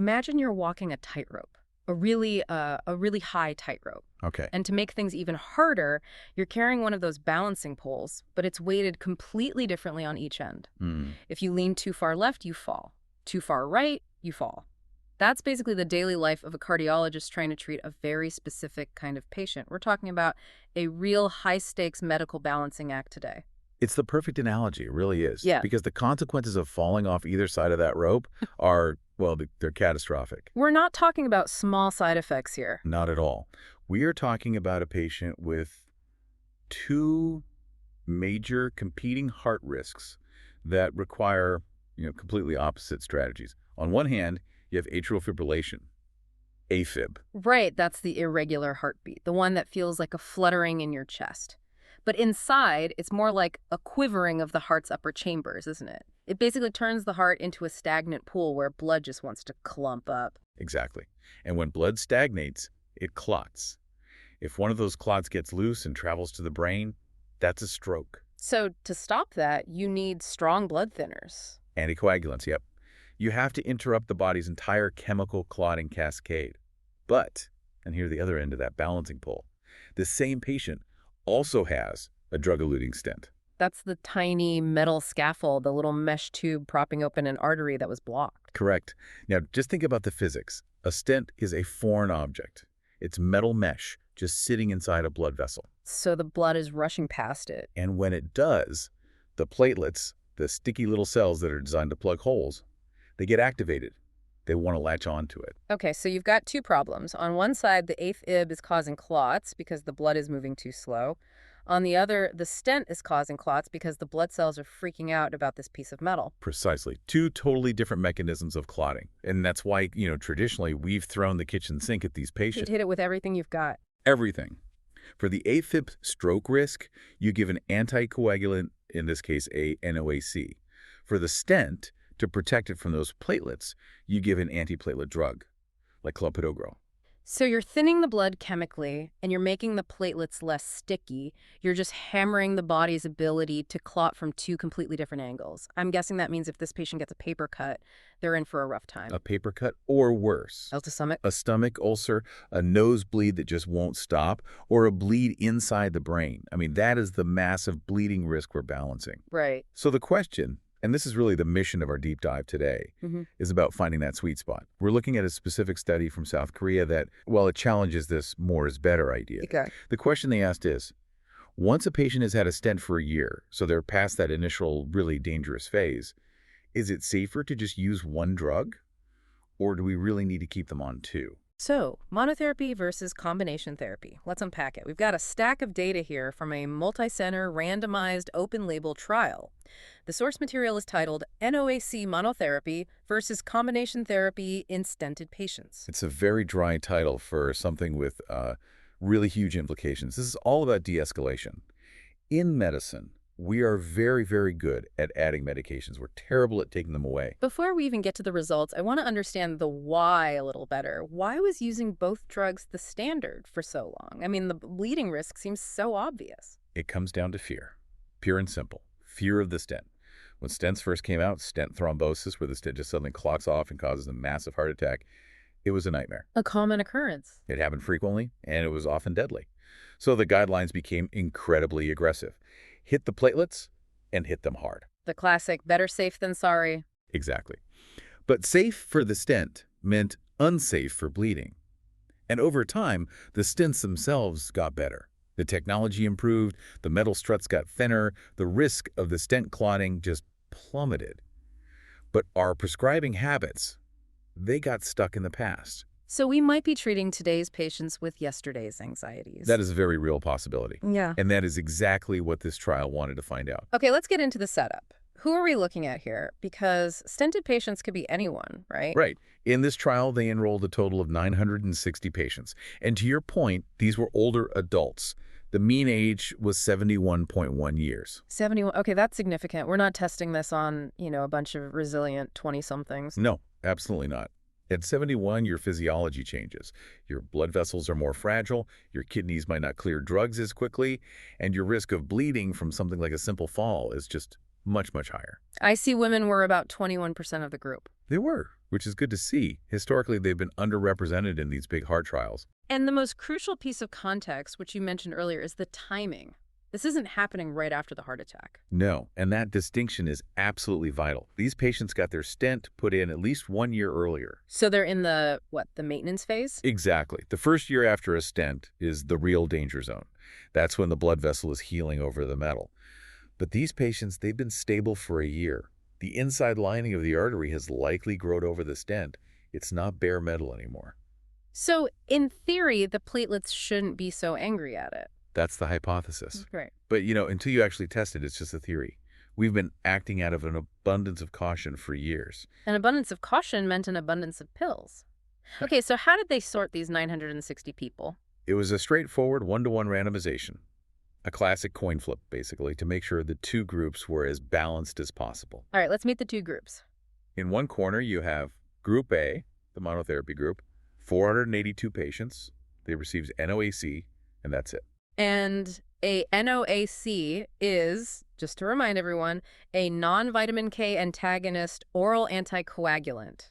Imagine you're walking a tightrope, a really high tightrope. Okay. And to make things even harder, you're carrying one of those balancing poles, but it's weighted completely differently on each end. If you lean too far left, you fall. Too far right, you fall. That's basically the daily life of a cardiologist trying to treat a very specific kind of patient. We're talking about a real high-stakes medical balancing act today. It's the perfect analogy. It really is. Yeah. Because the consequences of falling off either side of that rope are, well, they're catastrophic. We're not talking about small side effects here. Not at all. We are talking about a patient with two major competing heart risks that require, completely opposite strategies. On one hand, you have atrial fibrillation, AFib. Right, that's the irregular heartbeat, the one that feels like a fluttering in your chest. But inside, it's more like a quivering of the heart's upper chambers, isn't it? It basically turns the heart into a stagnant pool where blood just wants to clump up. Exactly. And when blood stagnates, it clots. If one of those clots gets loose and travels to the brain, that's a stroke. So to stop that, you need strong blood thinners. Anticoagulants, yep. You have to interrupt the body's entire chemical clotting cascade. But, and here's the other end of that balancing pole, the same patient also has a drug-eluting stent. That's the tiny metal scaffold, the little mesh tube propping open an artery that was blocked. Correct. Now, just think about the physics. A stent is a foreign object. It's metal mesh just sitting inside a blood vessel. So the blood is rushing past it. And when it does, the platelets, the sticky little cells that are designed to plug holes, they get activated. They want to latch onto it. Okay, so you've got two problems. On one side, the AFib is causing clots because the blood is moving too slow. On the other, the stent is causing clots because the blood cells are freaking out about this piece of metal. Precisely. Two totally different mechanisms of clotting. And that's why, traditionally we've thrown the kitchen sink at these patients. Hit it with everything you've got. Everything. For the AFib stroke risk, you give an anticoagulant, in this case a NOAC. For the stent, to protect it from those platelets, you give an antiplatelet drug, like clopidogrel. So you're thinning the blood chemically, and you're making the platelets less sticky. You're just hammering the body's ability to clot from two completely different angles. I'm guessing that means if this patient gets a paper cut, they're in for a rough time. A paper cut or worse. Else a stomach? A stomach ulcer, a nosebleed that just won't stop, or a bleed inside the brain. I mean, that is the massive bleeding risk we're balancing. Right. So the question, and this is really the mission of our deep dive today, is about finding that sweet spot. We're looking at a specific study from South Korea that, well, it challenges this more is better idea. Okay. The question they asked is, once a patient has had a stent for a year, so they're past that initial really dangerous phase, is it safer to just use one drug, or do we really need to keep them on two? So, monotherapy versus combination therapy. Let's unpack it. We've got a stack of data here from a multi-center, randomized, open-label trial. The source material is titled NOAC monotherapy versus combination therapy in stented patients. It's a very dry title for something with really huge implications. This is all about de-escalation. In medicine, we are very, very good at adding medications. We're terrible at taking them away. Before we even get to the results, I want to understand the why a little better. Why was using both drugs the standard for so long? I mean, the bleeding risk seems so obvious. It comes down to fear, pure and simple. Fear of the stent. When stents first came out, stent thrombosis, where the stent just suddenly clots off and causes a massive heart attack, it was a nightmare. A common occurrence. It happened frequently, and it was often deadly. So the guidelines became incredibly aggressive. Hit the platelets and hit them hard. The classic, better safe than sorry. Exactly. But safe for the stent meant unsafe for bleeding. And over time, the stents themselves got better. The technology improved, the metal struts got thinner, the risk of the stent clotting just plummeted. But our prescribing habits, they got stuck in the past. So we might be treating today's patients with yesterday's anxieties. That is a very real possibility. Yeah. And that is exactly what this trial wanted to find out. Okay, let's get into the setup. Who are we looking at here? Because stented patients could be anyone, right? Right. In this trial, they enrolled a total of 960 patients. And to your point, these were older adults. The mean age was 71.1 years. 71. Okay, that's significant. We're not testing this on, a bunch of resilient 20-somethings. No, absolutely not. At 71, your physiology changes. Your blood vessels are more fragile, your kidneys might not clear drugs as quickly, and your risk of bleeding from something like a simple fall is just much, much higher. I see women were about 21% of the group. They were. which is good to see. Historically, they've been underrepresented in these big heart trials. And the most crucial piece of context, which you mentioned earlier, is the timing. This isn't happening right after the heart attack. No, and that distinction is absolutely vital. These patients got their stent put in at least 1 year earlier. So they're in the maintenance phase? Exactly. The first year after a stent is the real danger zone. That's when the blood vessel is healing over the metal. But these patients, they've been stable for a year. The inside lining of the artery has likely grown over the stent. It's not bare metal anymore. So, in theory, the platelets shouldn't be so angry at it. That's the hypothesis. Right. But, until you actually test it, it's just a theory. We've been acting out of an abundance of caution for years. An abundance of caution meant an abundance of pills. Okay, so how did they sort these 960 people? It was a straightforward one-to-one randomization. A classic coin flip, basically, to make sure the two groups were as balanced as possible. All right, let's meet the two groups. In one corner, you have Group A, the monotherapy group, 482 patients. They received NOAC, and that's it. And a NOAC is, just to remind everyone, a non-vitamin K antagonist oral anticoagulant,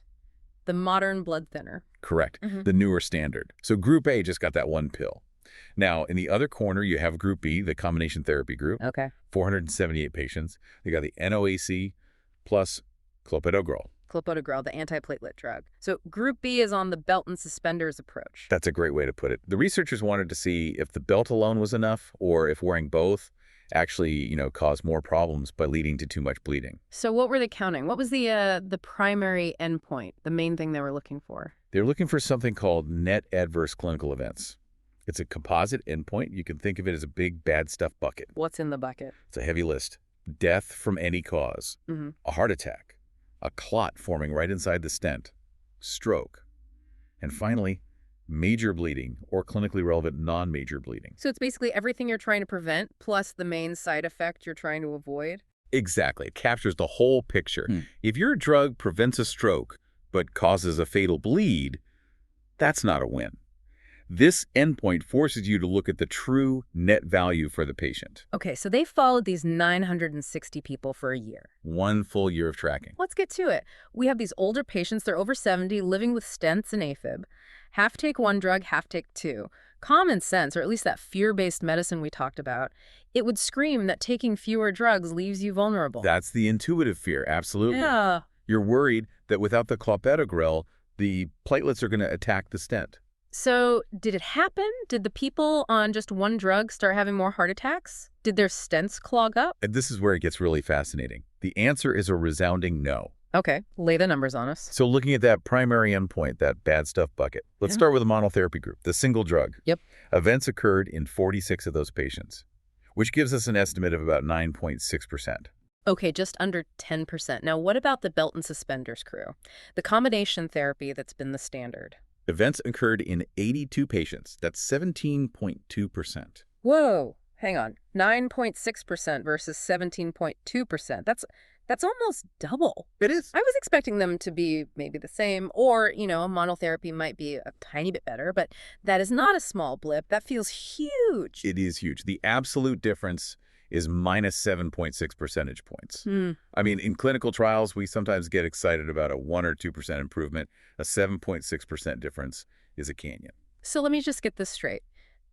the modern blood thinner. Correct. The newer standard. So Group A just got that one pill. Now, in the other corner, you have Group B, the combination therapy group. Okay. 478 patients. They got the NOAC plus clopidogrel. Clopidogrel, the antiplatelet drug. So Group B is on the belt and suspenders approach. That's a great way to put it. The researchers wanted to see if the belt alone was enough or if wearing both actually, caused more problems by leading to too much bleeding. So what were they counting? What was the primary endpoint, the main thing they were looking for? They're looking for something called net adverse clinical events. It's a composite endpoint. You can think of it as a big bad stuff bucket. What's in the bucket? It's a heavy list. Death from any cause, a heart attack, a clot forming right inside the stent, stroke, and finally, major bleeding or clinically relevant non-major bleeding. So it's basically everything you're trying to prevent plus the main side effect you're trying to avoid? Exactly. It captures the whole picture. If your drug prevents a stroke but causes a fatal bleed, that's not a win. This endpoint forces you to look at the true net value for the patient. Okay, so they followed these 960 people for a year. 1 full year of tracking. Let's get to it. We have these older patients, they're over 70, living with stents and AFib. Half take one drug, half take two. Common sense, or at least that fear-based medicine we talked about, it would scream that taking fewer drugs leaves you vulnerable. That's the intuitive fear, absolutely. Yeah. You're worried that without the clopidogrel, the platelets are going to attack the stent. So did it happen? Did the people on just one drug start having more heart attacks? Did their stents clog up? And this is where it gets really fascinating. The answer is a resounding no. Okay, lay the numbers on us. So looking at that primary endpoint, that bad stuff bucket, let's start with the monotherapy group, the single drug. Yep. Events occurred in 46 of those patients, which gives us an estimate of about 9.6%. Okay, just under 10%. Now, what about the belt and suspenders crew? The combination therapy that's been the standard. Events occurred in 82 patients. That's 17.2%. Whoa, hang on. 9.6% versus 17.2%. That's almost double. It is. I was expecting them to be maybe the same, or, monotherapy might be a tiny bit better, but that is not a small blip. That feels huge. It is huge. The absolute difference is minus 7.6 percentage points. I mean, in clinical trials, we sometimes get excited about a 1 or 2% improvement. A 7.6% difference is a canyon. So let me just get this straight.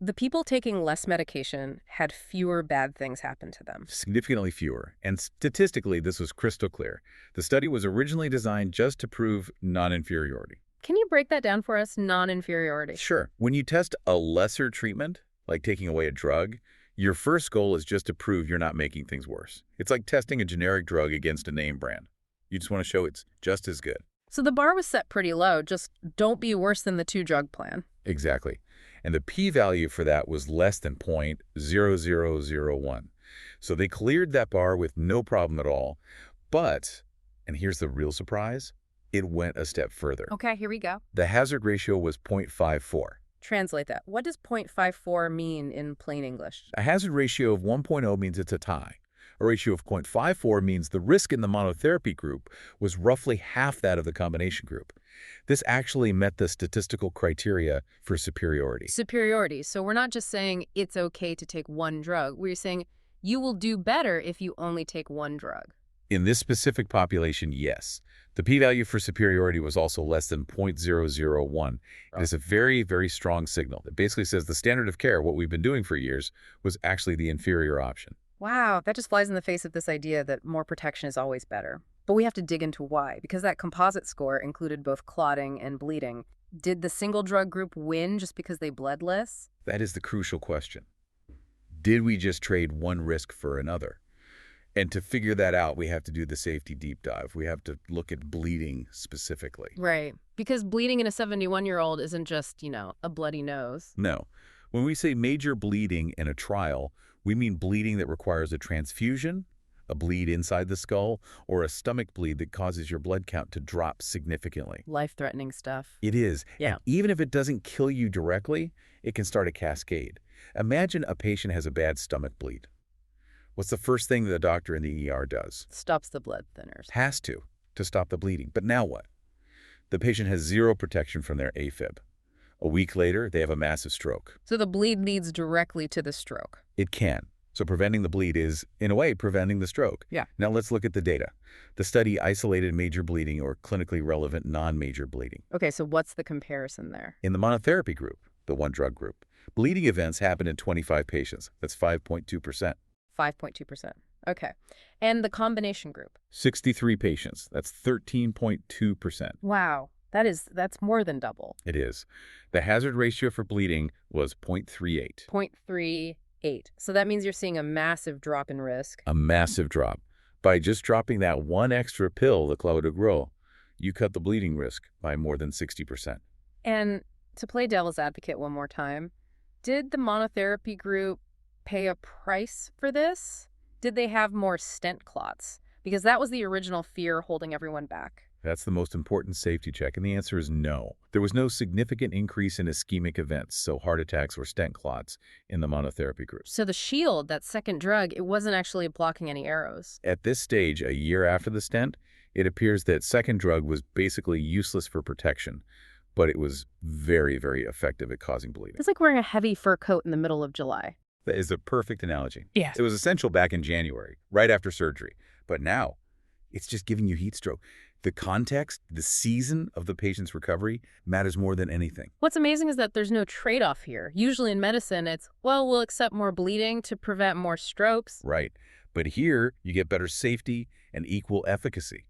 The people taking less medication had fewer bad things happen to them. Significantly fewer. And statistically, this was crystal clear. The study was originally designed just to prove non-inferiority. Can you break that down for us, non-inferiority? Sure. When you test a lesser treatment, like taking away a drug, your first goal is just to prove you're not making things worse. It's like testing a generic drug against a name brand. You just want to show it's just as good. So the bar was set pretty low. Just don't be worse than the 2-drug plan. Exactly. And the p-value for that was less than 0.0001. So they cleared that bar with no problem at all. But, and here's the real surprise, it went a step further. Okay, here we go. The hazard ratio was 0.54. Translate that. What does 0.54 mean in plain English? A hazard ratio of 1.0 means it's a tie. A ratio of 0.54 means the risk in the monotherapy group was roughly half that of the combination group. This actually met the statistical criteria for superiority. Superiority. So we're not just saying it's okay to take one drug. We're saying you will do better if you only take one drug. In this specific population, yes. The p-value for superiority was also less than 0.001. It is a very, very strong signal. It basically says the standard of care, what we've been doing for years, was actually the inferior option. Wow, that just flies in the face of this idea that more protection is always better. But we have to dig into why, because that composite score included both clotting and bleeding. Did the single drug group win just because they bled less? That is the crucial question. Did we just trade one risk for another? And to figure that out, we have to do the safety deep dive. We have to look at bleeding specifically. Right, because bleeding in a 71-year-old isn't just, a bloody nose. No. When we say major bleeding in a trial, we mean bleeding that requires a transfusion, a bleed inside the skull, or a stomach bleed that causes your blood count to drop significantly. Life-threatening stuff. It is. Yeah. And even if it doesn't kill you directly, it can start a cascade. Imagine a patient has a bad stomach bleed. What's the first thing the doctor in the ER does? Stops the blood thinners. Has to stop the bleeding. But now what? The patient has zero protection from their AFib. A week later, they have a massive stroke. So the bleed leads directly to the stroke. It can. So preventing the bleed is, in a way, preventing the stroke. Yeah. Now let's look at the data. The study isolated major bleeding or clinically relevant non-major bleeding. Okay, so what's the comparison there? In the monotherapy group, the one-drug group, bleeding events happened in 25 patients. That's 5.2%. 5.2%. Okay. And the combination group? 63 patients. That's 13.2%. Wow. That's more than double. It is. The hazard ratio for bleeding was 0.38. 0.38. So that means you're seeing a massive drop in risk. A massive drop. By just dropping that one extra pill, the clopidogrel, you cut the bleeding risk by more than 60%. And to play devil's advocate one more time, did the monotherapy group pay a price for this? Did they have more stent clots? Because that was the original fear holding everyone back. That's the most important safety check, and the answer is no. There was no significant increase in ischemic events, so heart attacks or stent clots, in the monotherapy group. So the shield, that second drug, it wasn't actually blocking any arrows. At this stage, a year after the stent, it appears that second drug was basically useless for protection, but it was very, very effective at causing bleeding. It's like wearing a heavy fur coat in the middle of July. That is a perfect analogy. Yes. It was essential back in January, right after surgery. But now, it's just giving you heat stroke. The context, the season of the patient's recovery matters more than anything. What's amazing is that there's no trade-off here. Usually in medicine, it's, well, we'll accept more bleeding to prevent more strokes. Right. But here, you get better safety and equal efficacy.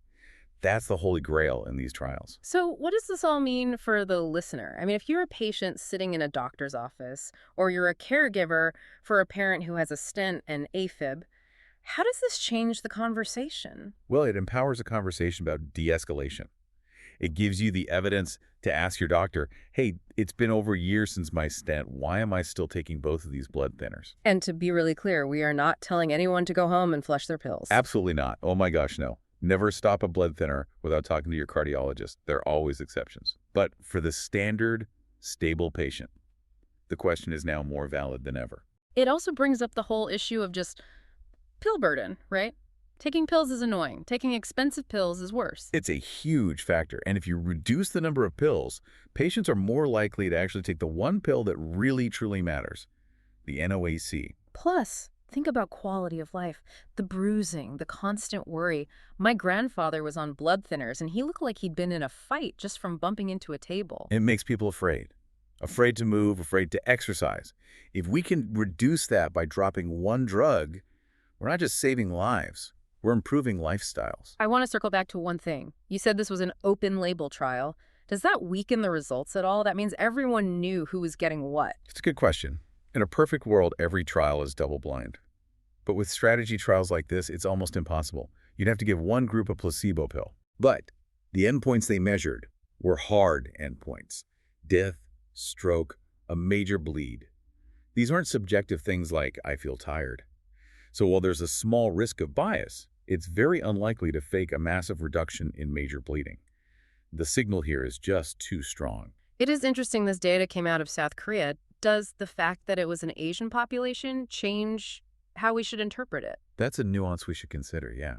That's the holy grail in these trials. So what does this all mean for the listener? I mean, if you're a patient sitting in a doctor's office, or you're a caregiver for a parent who has a stent and AFib, how does this change the conversation? Well, it empowers a conversation about de-escalation. It gives you the evidence to ask your doctor, hey, it's been over a year since my stent. Why am I still taking both of these blood thinners? And to be really clear, we are not telling anyone to go home and flush their pills. Absolutely not. Oh my gosh, no. Never stop a blood thinner without talking to your cardiologist. There are always exceptions. But for the standard, stable patient, the question is now more valid than ever. It also brings up the whole issue of just pill burden, right? Taking pills is annoying. Taking expensive pills is worse. It's a huge factor. And if you reduce the number of pills, patients are more likely to actually take the one pill that really, truly matters, the NOAC. Plus, think about quality of life. The bruising, the constant worry. My grandfather was on blood thinners, and he looked like he'd been in a fight just from bumping into a table. It makes people afraid. Afraid to move, afraid to exercise. If we can reduce that by dropping one drug, we're not just saving lives, we're improving lifestyles. I want to circle back to one thing. You said this was an open-label trial. Does that weaken the results at all? That means everyone knew who was getting what. It's a good question. In a perfect world, every trial is double-blind. But with strategy trials like this, it's almost impossible. You'd have to give one group a placebo pill. But the endpoints they measured were hard endpoints. Death, stroke, a major bleed. These aren't subjective things like, I feel tired. So while there's a small risk of bias, it's very unlikely to fake a massive reduction in major bleeding. The signal here is just too strong. It is interesting this data came out of South Korea. Does the fact that it was an Asian population change how we should interpret it? That's a nuance we should consider, yeah.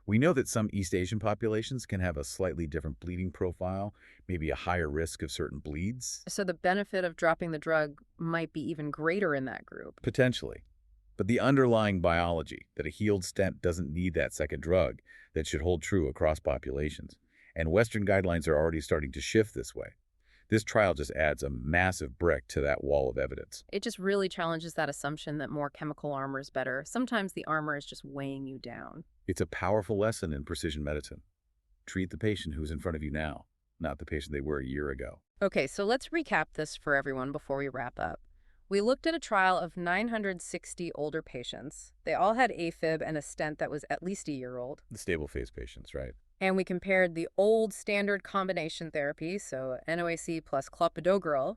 We know that some East Asian populations can have a slightly different bleeding profile, maybe a higher risk of certain bleeds. So the benefit of dropping the drug might be even greater in that group. Potentially. But the underlying biology, that a healed stent doesn't need that second drug, that should hold true across populations. And Western guidelines are already starting to shift this way. This trial just adds a massive brick to that wall of evidence. It just really challenges that assumption that more chemical armor is better. Sometimes the armor is just weighing you down. It's a powerful lesson in precision medicine. Treat the patient who's in front of you now, not the patient they were a year ago. Okay, so let's recap this for everyone before we wrap up. We looked at a trial of 960 older patients. They all had AFib and a stent that was at least a year old. The stable phase patients, right? And we compared the old standard combination therapy, so NOAC plus clopidogrel,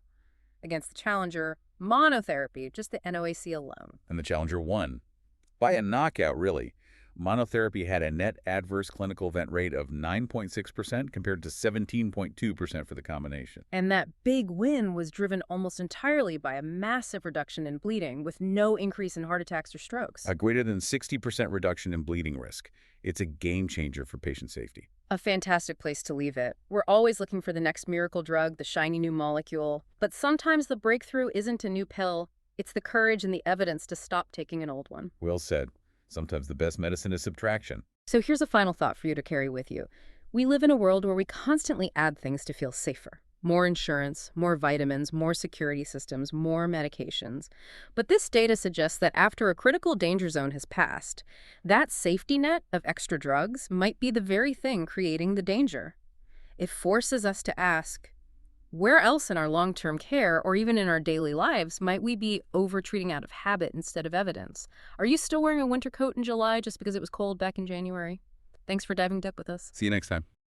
against the challenger monotherapy, just the NOAC alone. And the challenger won. By a knockout, really. Monotherapy had a net adverse clinical event rate of 9.6% compared to 17.2% for the combination. And that big win was driven almost entirely by a massive reduction in bleeding with no increase in heart attacks or strokes. A greater than 60% reduction in bleeding risk. It's a game changer for patient safety. A fantastic place to leave it. We're always looking for the next miracle drug, the shiny new molecule. But sometimes the breakthrough isn't a new pill. It's the courage and the evidence to stop taking an old one. Well said. Sometimes the best medicine is subtraction. So here's a final thought for you to carry with you. We live in a world where we constantly add things to feel safer. More insurance, more vitamins, more security systems, more medications. But this data suggests that after a critical danger zone has passed, that safety net of extra drugs might be the very thing creating the danger. It forces us to ask, where else in our long-term care or even in our daily lives might we be over-treating out of habit instead of evidence? Are you still wearing a winter coat in July just because it was cold back in January? Thanks for diving deep with us. See you next time.